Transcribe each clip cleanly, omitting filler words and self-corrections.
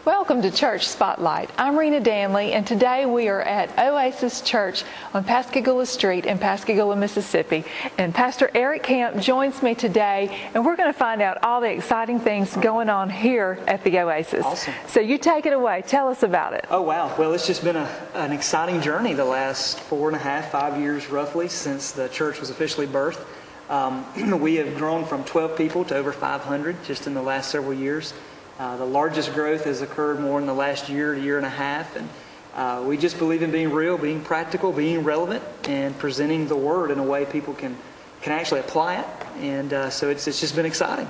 Welcome to Church Spotlight. I'm Rena Danley, and today we are at Oasis Church on Pascagoula Street in Pascagoula, Mississippi. And Pastor Eric Camp joins me today, and we're going to find out all the exciting things going on here at the Oasis. Awesome. So you take it away. Tell us about it. Oh, wow. Well, it's just been an exciting journey the last 5 years roughly since the church was officially birthed. We have grown from 12 people to over 500 just in the last several years. The largest growth has occurred more in the last year and a half. And we just believe in being real, being practical, being relevant, and presenting the Word in a way people can actually apply it. And so it's just been exciting.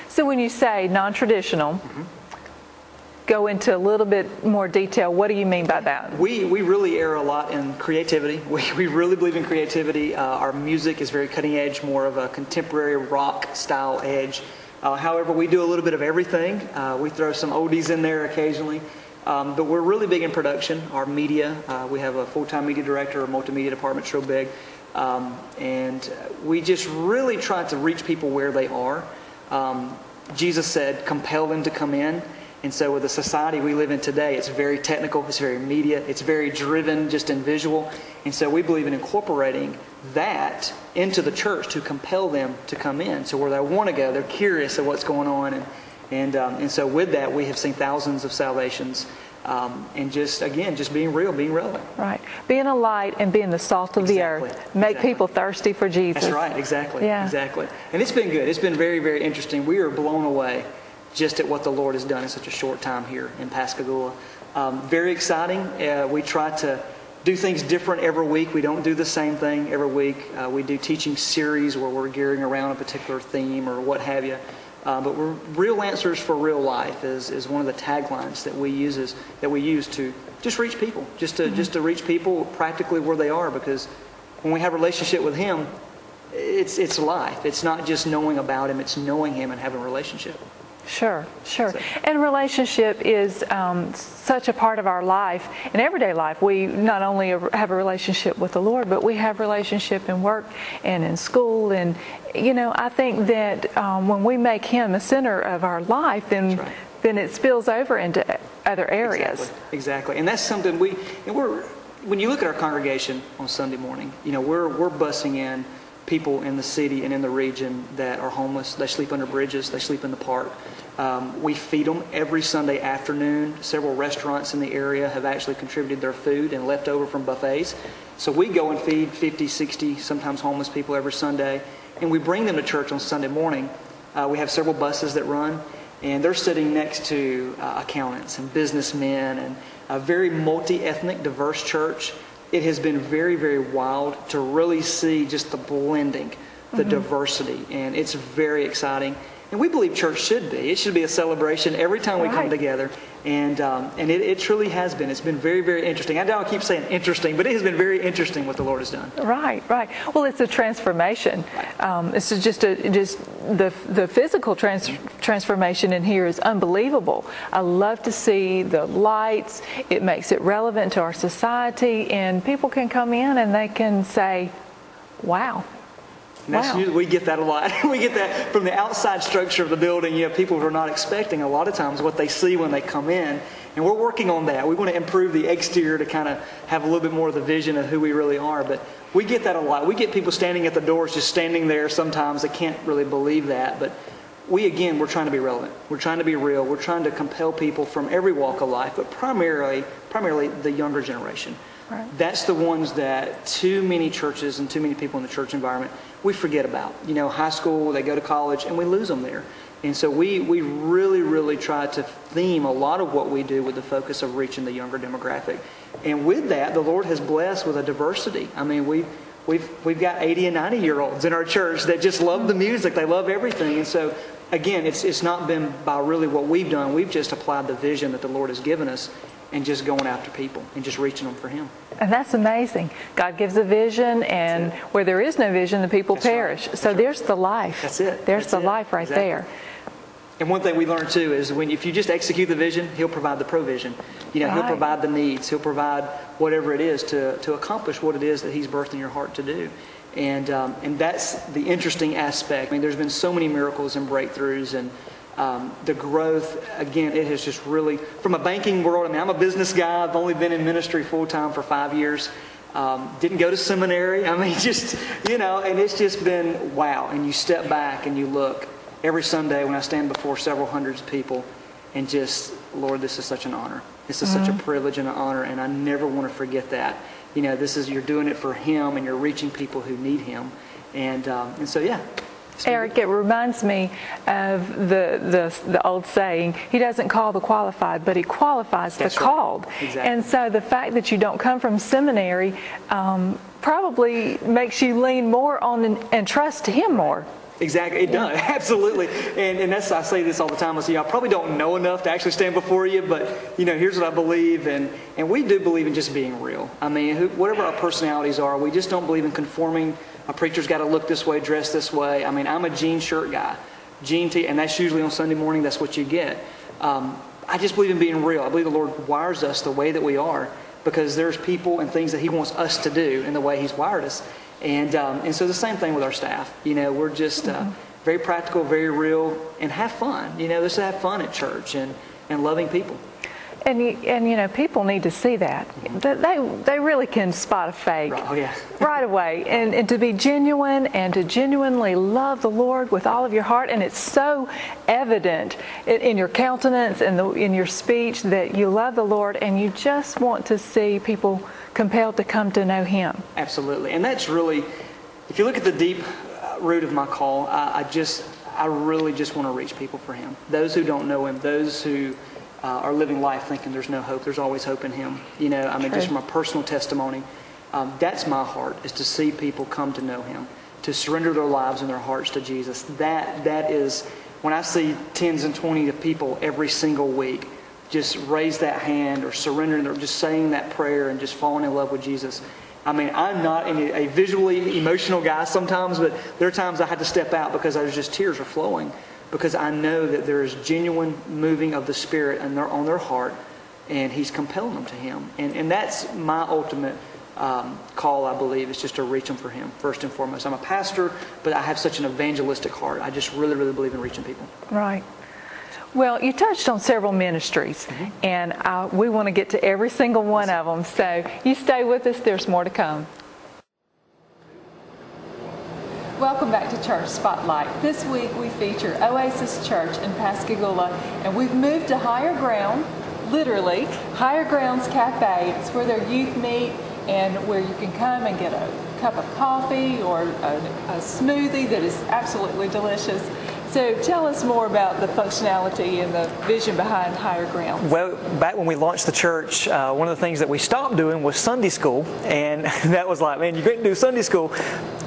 So when you say non-traditional, go into a little bit more detail. What do you mean by that? We really err a lot in creativity. We really believe in creativity. Our music is very cutting edge, more of a contemporary rock style edge. However, we do a little bit of everything. We throw some oldies in there occasionally. But we're really big in production. Our media, we have a full-time media director, a multimedia department's real big. And we just really try to reach people where they are. Jesus said, compel them to come in. And so with the society we live in today, it's very technical, it's very media, it's very driven just in visual. And so we believe in incorporating that into the church to compel them to come in. So where they want to go, they're curious of what's going on. And so with that, we have seen thousands of salvations. And just being real, being relevant. Right. Being a light and being the salt of the earth. Make people thirsty for Jesus. That's right, exactly. Yeah. Exactly. And it's been good. It's been very, very interesting. We are blown away just at what the Lord has done in such a short time here in Pascagoula. Very exciting. We try to do things different every week. We don't do the same thing every week. We do teaching series where we're gearing around a particular theme or what have you. But we're real answers for real life is one of the taglines that we use to just reach people, just to reach people practically where they are. Because when we have a relationship with Him, it's life. It's not just knowing about Him; it's knowing Him and having a relationship. Sure. And relationship is such a part of our life, in everyday life. We not only have a relationship with the Lord, but we have relationship in work and in school. And, I think that when we make Him a center of our life, then it spills over into other areas. Exactly. And that's something when you look at our congregation on Sunday morning, we're bussing in people in the city and in the region that are homeless. They sleep under bridges. They sleep in the park. We feed them every Sunday afternoon. Several restaurants in the area have actually contributed their food and left over from buffets. So we go and feed 50, 60, sometimes homeless people every Sunday. And we bring them to church on Sunday morning. We have several buses that run. And they're sitting next to accountants and businessmen and a very multi-ethnic, diverse church. It has been very, very wild to really see just the blending, the diversity, and it's very exciting. And we believe church should be. It should be a celebration every time we come together, and it truly has been. It's been very, very interesting. I know I keep saying interesting, but it has been very interesting what the Lord has done. Right. Well, it's a transformation. It's just the physical transformation in here is unbelievable. I love to see the lights. It makes it relevant to our society, and people can come in and they can say, "Wow." And we get that a lot. We get that from the outside structure of the building. People are not expecting a lot of times what they see when they come in. And we're working on that. We want to improve the exterior to kind of have a little bit more of the vision of who we really are. But we get that a lot. We get people standing at the doors, just standing there sometimes. They can't really believe that. But we're trying to be relevant. We're trying to be real. We're trying to compel people from every walk of life, but primarily the younger generation. Right. That's the ones that too many churches and too many people in the church environment we forget about. High school, they go to college, and we lose them there. And so we really, really try to theme a lot of what we do with the focus of reaching the younger demographic. And with that, the Lord has blessed with a diversity. I mean, we've got 80 and 90-year-olds in our church that just love the music. They love everything. And so, again, it's not been by really what we've done. We've just applied the vision that the Lord has given us and just going after people and just reaching them for Him. And that's amazing. God gives a vision, and where there is no vision, the people perish. So there's the life. That's it. There's the life right there. And one thing we learned too is if you just execute the vision, He'll provide the provision. He'll provide the needs. He'll provide whatever it is to accomplish what it is that He's birthed in your heart to do. And that's the interesting aspect. I mean, there's been so many miracles and breakthroughs, and the growth, again, it has just really, from a banking world, I mean, I'm a business guy. I've only been in ministry full-time for 5 years. Didn't go to seminary. I mean, just, and it's just been wow. And you step back and you look every Sunday when I stand before several hundreds of people and just, Lord, this is such an honor. This is such a privilege and an honor, and I never want to forget that. You're doing it for Him, and you're reaching people who need Him. And so, yeah. Eric, it reminds me of the old saying, He doesn't call the qualified, but He qualifies the called. Exactly. And so the fact that you don't come from seminary probably makes you lean more on and trust Him more. Exactly, it does, absolutely. And that's, I say this all the time. I say, I probably don't know enough to actually stand before you, but, here's what I believe. And we do believe in just being real. I mean, whatever our personalities are, we just don't believe in conforming. A preacher's got to look this way, dress this way. I mean, I'm a jean shirt guy, jean tee, and that's usually on Sunday morning. That's what you get. I just believe in being real. I believe the Lord wires us the way that we are because there's people and things that He wants us to do in the way He's wired us. And so the same thing with our staff. We're just very practical, very real, and have fun. Let's have fun at church and loving people. And people need to see that. They really can spot a fake right away. And to be genuine and to genuinely love the Lord with all of your heart. And it's so evident in your countenance and in your speech that you love the Lord and you just want to see people compelled to come to know Him. Absolutely. And that's really, if you look at the deep root of my call, I really just want to reach people for Him. Those who don't know Him, those who are living life thinking there's no hope. There's always hope in Him. Just from a personal testimony, that's my heart, is to see people come to know Him, to surrender their lives and their hearts to Jesus. That is, when I see 10s and 20s of people every single week just raise that hand or surrendering or just saying that prayer and just falling in love with Jesus. I mean, I'm not a visually emotional guy sometimes, but there are times I had to step out because there's just tears are flowing. Because I know that there is genuine moving of the Spirit on their heart, and He's compelling them to Him. And that's my ultimate call, I believe, is just to reach them for Him, first and foremost. I'm a pastor, but I have such an evangelistic heart. I just really, really believe in reaching people. Right. Well, you touched on several ministries, and we want to get to every single one of them. So you stay with us. There's more to come. Welcome back to Church Spotlight. This week we feature Oasis Church in Pascagoula, and we've moved to Higher Ground, literally, Higher Grounds Cafe. It's where their youth meet and where you can come and get a cup of coffee or a smoothie that is absolutely delicious. So tell us more about the functionality and the vision behind Higher Grounds. Well, back when we launched the church, one of the things that we stopped doing was Sunday school. And that was like, man, you're going to do Sunday school.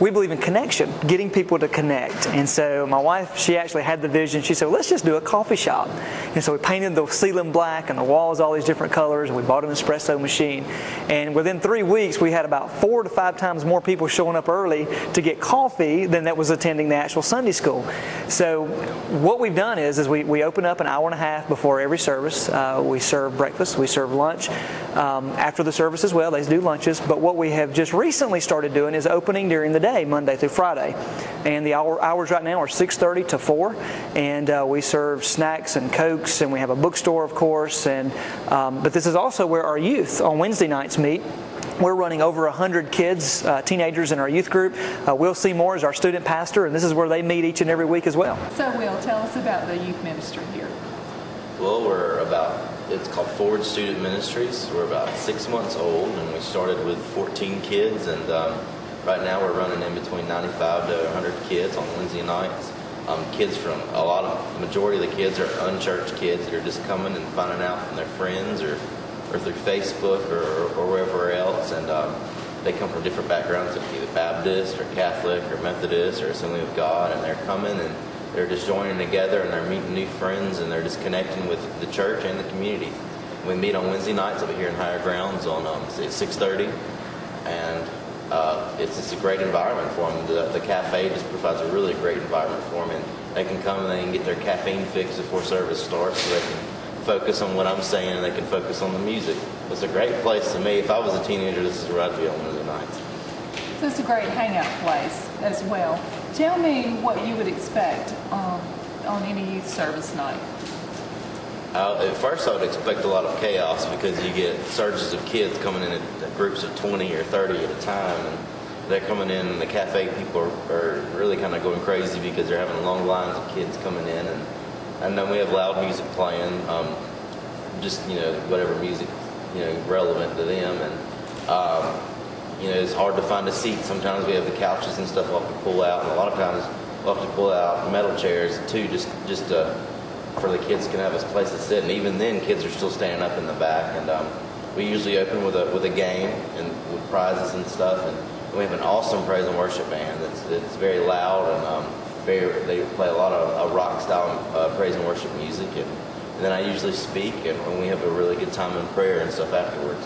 We believe in connection, getting people to connect. And so my wife, she actually had the vision. She said, well, let's just do a coffee shop. And so we painted the ceiling black and the walls all these different colors. And we bought an espresso machine. And within 3 weeks, we had about 4 to 5 times more people showing up early to get coffee than that was attending the actual Sunday school. So what we've done is we open up an hour and a half before every service. We serve breakfast, we serve lunch. After the service as well, they do lunches. But what we have just recently started doing is opening during the day, Monday through Friday. And the hours right now are 6:30 to 4. And we serve snacks and Cokes, and we have a bookstore, of course. And but this is also where our youth on Wednesday nights meet. We're running over 100 kids, teenagers in our youth group. Will Seymour is our student pastor, and this is where they meet each and every week as well. So, Will, tell us about the youth ministry here. Well, it's called Forward Student Ministries. We're about 6 months old, and we started with 14 kids, and right now we're running in between 95 to 100 kids on Wednesday nights. Kids from the majority of the kids are unchurched kids that are just coming and finding out from their friends or through Facebook or wherever else, and they come from different backgrounds, either Baptist or Catholic or Methodist or Assembly of God, and they're coming and they're just joining together and they're meeting new friends and they're just connecting with the church and the community. We meet on Wednesday nights over here in Higher Grounds on 6:30, and it's just a great environment for them. The cafe just provides a really great environment for them, and they can come and they can get their caffeine fix before service starts, so they can focus on what I'm saying and they can focus on the music. It's a great place to me. If I was a teenager, this is where I'd be on Wednesday nights. So it's a great hangout place as well. Tell me what you would expect on any youth service night? At first, I would expect a lot of chaos because you get surges of kids coming in at groups of 20 or 30 at a time. And they're coming in, and the cafe people are really kind of going crazy because they're having long lines of kids coming in. And then we have loud music playing, just, whatever music, relevant to them. And, it's hard to find a seat. Sometimes we have the couches and stuff we'll have to pull out. And a lot of times we'll have to pull out metal chairs, too, just for the kids can have a place to sit, and even then, kids are still standing up in the back. And we usually open with a game and with prizes and stuff. And we have an awesome praise and worship band that's very loud and they play a lot of rock style praise and worship music. And then I usually speak, and we have a really good time in prayer and stuff afterwards.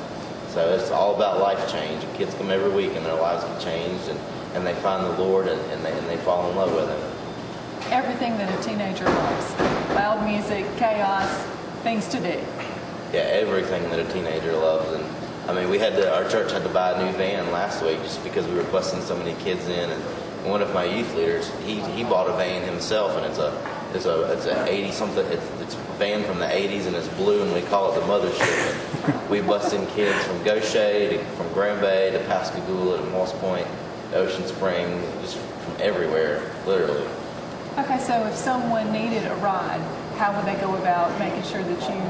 So it's all about life change. And kids come every week, and their lives get changed, and they find the Lord, and they fall in love with Him. Everything that a teenager loves. Loud music, chaos, things to do. Yeah, everything that a teenager loves. And I mean, our church had to buy a new van last week just because we were busing so many kids in. And one of my youth leaders, he bought a van himself, and it's a 80 something. It's a van from the 80s, and it's blue, and we call it the Mothership. And we bust in kids from Gaucher from Grand Bay to Pascagoula to Moss Point, to Ocean Spring, just from everywhere, literally. Okay, so if someone needed a ride, how would they go about making sure that you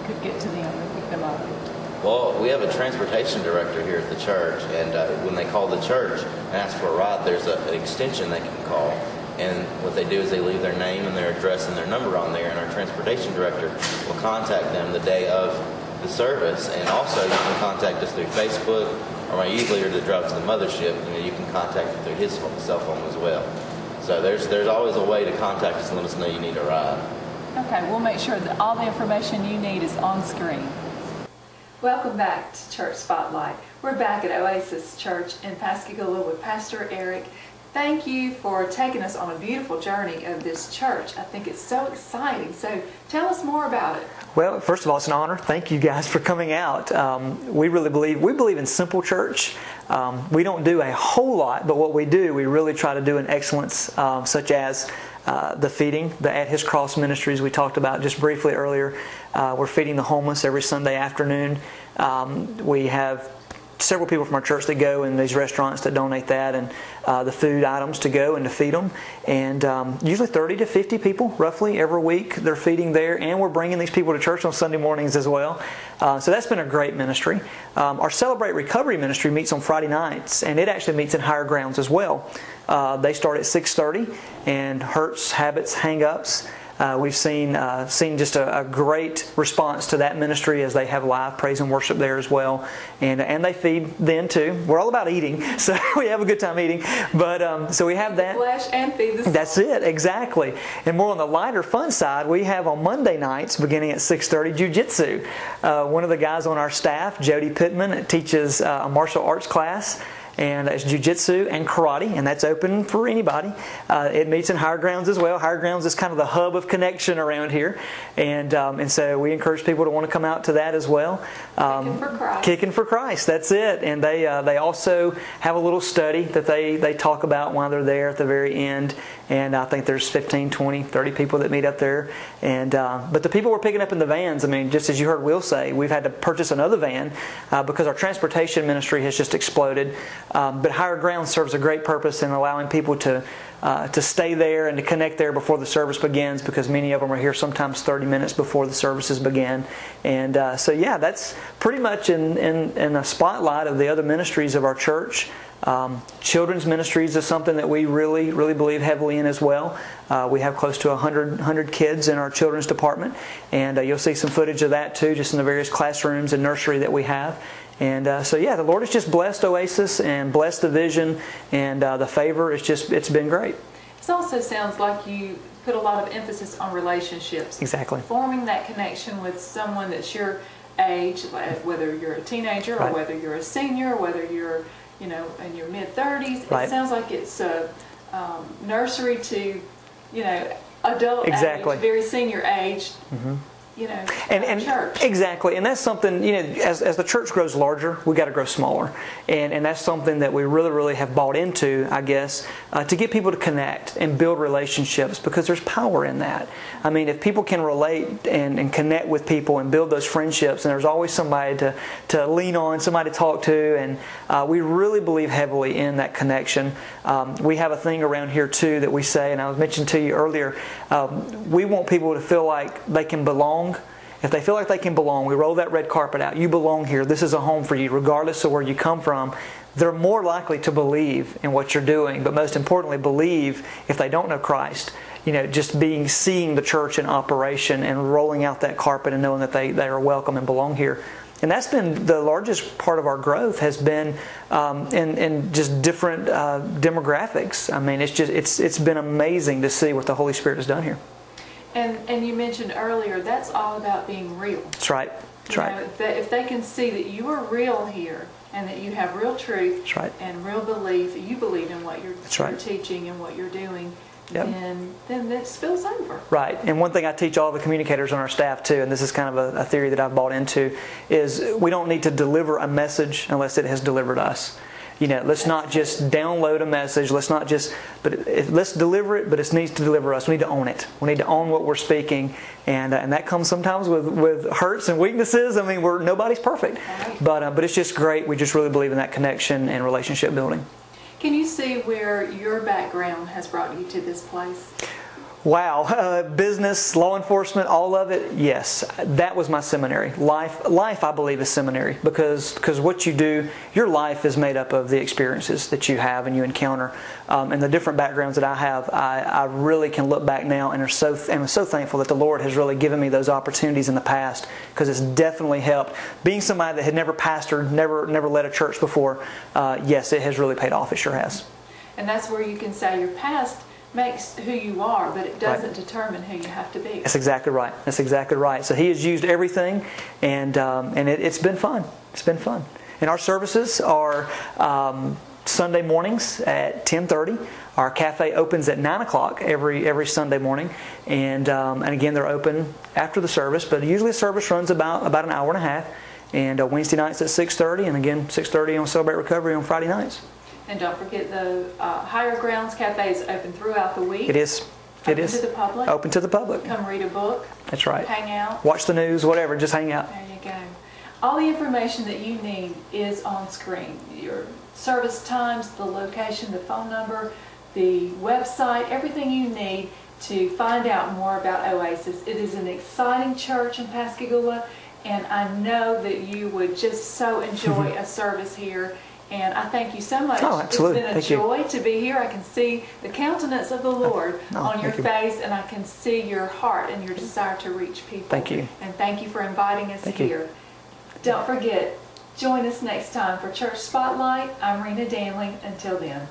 could get to them and pick them up? Well, we have a transportation director here at the church, and when they call the church and ask for a ride, there's an extension they can call. And what they do is they leave their name and their address and their number on there, and our transportation director will contact them the day of the service. And also, you can contact us through Facebook, or my youth leader that drives the Mothership, you can contact us through his cell phone as well. So there's always a way to contact us and let us know you need a ride. Okay, we'll make sure that all the information you need is on screen. Welcome back to Church Spotlight. We're back at Oasis Church in Pascagoula with Pastor Eric. Thank you for taking us on a beautiful journey of this church. I think it's so exciting. So tell us more about it. Well, first of all, it's an honor. Thank you guys for coming out. We believe in simple church. We don't do a whole lot, but what we do, we really try to do in excellence, such as the feeding, the At His Cross ministries we talked about just briefly earlier. We're feeding the homeless every Sunday afternoon. We have several people from our church that go in these restaurants that donate that and the food items to go and to feed them. And usually 30 to 50 people roughly every week they're feeding there. And we're bringing these people to church on Sunday mornings as well. So that's been a great ministry. Our Celebrate Recovery ministry meets on Friday nights, and it actually meets in Higher Grounds as well. They start at 6:30, and hurts, habits, hang-ups. We've seen just a great response to that ministry as they have live praise and worship there as well, and they feed then too. We're all about eating, so we have a good time eating. But so we have that. Flesh and feed the soul. That's it, exactly. And more on the lighter, fun side, we have on Monday nights beginning at 6:30 jiu-jitsu. One of the guys on our staff, Jody Pittman, teaches a martial arts class. And it's jiu-jitsu and karate, and that's open for anybody. It meets in Higher Grounds as well. Higher Grounds is kind of the hub of connection around here, and so we encourage people to want to come out to that as well. Kicking for Christ. Kicking for Christ, that's it. And they also have a little study that they talk about while they're there at the very end. And I think there's 15, 20, 30 people that meet up there. And but the people we're picking up in the vans, I mean, just as you heard Will say, we've had to purchase another van because our transportation ministry has just exploded. But Higher Ground serves a great purpose in allowing people to stay there and to connect there before the service begins, because many of them are here sometimes 30 minutes before the services begin. And so yeah, that's pretty much in a spotlight of the other ministries of our church. Children's ministries is something that we really believe heavily in as well. We have close to 100 kids in our children's department, and you'll see some footage of that too, just in the various classrooms and nursery that we have. And so yeah, the Lord has just blessed Oasis and blessed the vision, and the favor. It's been great. It also sounds like you put a lot of emphasis on relationships. Exactly. Forming that connection with someone that's your age, whether you're a teenager or whether you're a senior, whether you're in your mid-30s. It sounds like it's nursery to adult exactly. age, very senior age. Mm-hmm. And church. Exactly, and that's something, as the church grows larger, we got to grow smaller, and that's something that we really have bought into, I guess, to get people to connect and build relationships, because there's power in that. I mean, if people can relate and connect with people and build those friendships, and there's always somebody to lean on, somebody to talk to, and we really believe heavily in that connection. We have a thing around here too that we say, and I was mentioning to you earlier, we want people to feel like they can belong. If they feel like they can belong, we roll that red carpet out. You belong here. This is a home for you, regardless of where you come from. They're more likely to believe in what you're doing, but most importantly, believe if they don't know Christ. Just seeing the church in operation and rolling out that carpet and knowing that they are welcome and belong here. And that's been the largest part of our growth, has been in just different demographics. I mean, it's been amazing to see what the Holy Spirit has done here. And you mentioned earlier, that's all about being real. That's right. That's right. If they can see that you are real here and that you have real truth, that's right, and real belief, you believe in what you're right, teaching and what you're doing, yep, then that spills over. Right. And one thing I teach all the communicators on our staff too, and this is kind of a theory that I've bought into, is we don't need to deliver a message unless it has delivered us. Let's not just download a message. Let's deliver it, but it needs to deliver us. We need to own it. We need to own what we're speaking, and that comes sometimes with hurts and weaknesses. I mean, nobody's perfect, but it's just great. We just really believe in that connection and relationship building. Can you see where your background has brought you to this place? Wow. Business, law enforcement, all of it, yes. That was my seminary. Life, I believe, is seminary, because what you do, your life is made up of the experiences that you have and you encounter. And the different backgrounds that I have, I really can look back now and I'm so thankful that the Lord has really given me those opportunities in the past, because it's definitely helped. Being somebody that had never pastored, never led a church before, yes, it has really paid off. It sure has. And that's where you can say your past makes who you are, but it doesn't determine who you have to be. That's exactly right. That's exactly right. So He has used everything, and it's been fun. It's been fun. And our services are Sunday mornings at 10:30. Our cafe opens at 9 o'clock every Sunday morning, and again they're open after the service. But usually the service runs about an hour and a half. And Wednesday nights at 6:30, and again 6:30 on Celebrate Recovery on Friday nights. And don't forget the Higher Grounds Cafe is open throughout the week. It is. It is. Open to the public. Open to the public. Come read a book. That's right. Hang out. Watch the news, whatever. Just hang out. There you go. All the information that you need is on screen. Your service times, the location, the phone number, the website, everything you need to find out more about Oasis. It is an exciting church in Pascagoula, and I know that you would just so enjoy a service here. And I thank you so much. Oh, absolutely. It's been a joy to be here. I can see the countenance of the Lord on your face, and I can see your heart and your desire to reach people. Thank you. And thank you for inviting us Thank here. You. Don't forget, join us next time for Church Spotlight. I'm Rena Danley. Until then.